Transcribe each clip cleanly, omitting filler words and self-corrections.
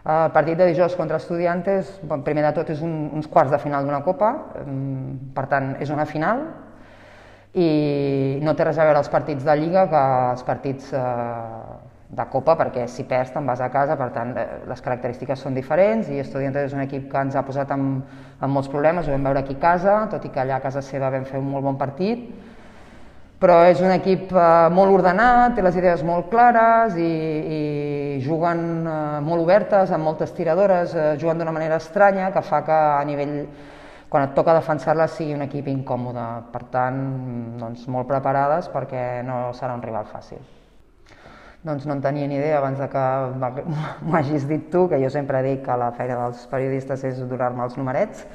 El partit de dijous contra Estudiantes, primer de tot, és uns quarts de final d'una copa, per tant, és una final, i no té res a veure els partits de Lliga que els partits de Copa, perquè si perds te'n vas a casa, per tant, les característiques són diferents, i Estudiantes és un equip que ens ha posat en molts problemes, ho vam veure aquí a casa, tot i que allà a casa seva vam fer un molt bon partit, però és un equip molt ordenat, té les idees molt clares i juguen molt obertes, amb moltes tiradores, juguen d'una manera estranya que fa que a nivell, quan et toca defensar-les, sigui un equip incòmode. Per tant, doncs, molt preparades perquè no serà un rival fàcil. Doncs no en tenia ni idea abans que m'ho hagis dit tu, que jo sempre dic que la feina dels periodistes és donar-me els numerets.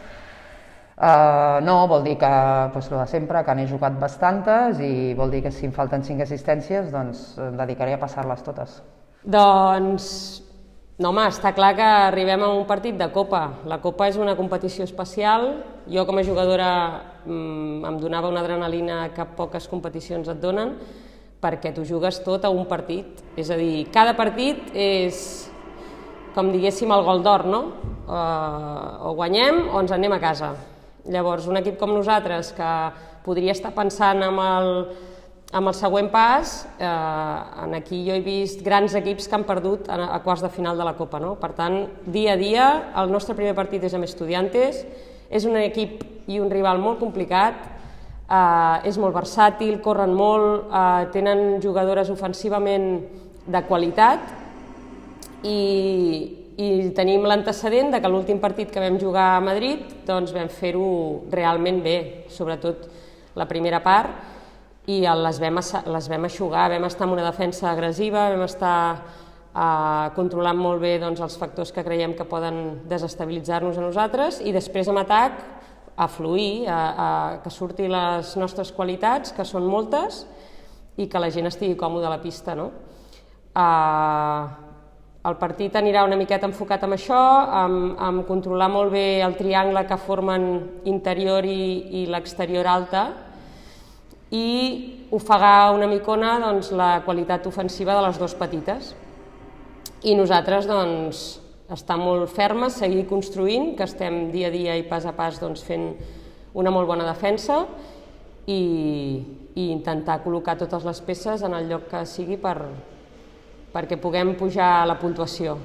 No, vol dir que, doncs, el de sempre, que n'he jugat bastantes, i vol dir que si em falten 5 assistències, doncs em dedicaré a passar-les totes. Doncs, no, home, està clar que arribem a un partit de Copa. La Copa és una competició especial. Jo, com a jugadora, em donava una adrenalina que poques competicions et donen, perquè tu jugues tot a un partit. És a dir, cada partit és, com diguéssim, el gol d'or, no? O guanyem o ens en anem a casa. Llavors, un equip com nosaltres, que podria estar pensant en el següent pas, aquí jo he vist grans equips que han perdut a quarts de final de la Copa, no? Per tant, dia a dia, el nostre primer partit és amb Estudiantes, és un equip i un rival molt complicat, és molt versàtil, corren molt, tenen jugadores ofensivament de qualitat, i tenim l'antecedent de que l'últim partit que vam jugar a Madrid doncs vam fer-ho realment bé, sobretot la primera part, i les vam eixugar, vam estar en una defensa agressiva, vam estar controlant molt bé doncs, els factors que creiem que poden desestabilitzar-nos a nosaltres, i després en atac a fluir, que surti les nostres qualitats, que són moltes, i que la gent estigui còmoda a la pista, no? El partit anirà una miqueta enfocat en això, en controlar molt bé el triangle que formen interior i l'exterior alta, i ofegar una micona doncs, la qualitat ofensiva de les dues petites. I nosaltres doncs, estar molt fermes, seguir construint, que estem dia a dia i pas a pas doncs, fent una molt bona defensa, i intentar col·locar totes les peces en el lloc que sigui perquè puguem pujar la puntuació.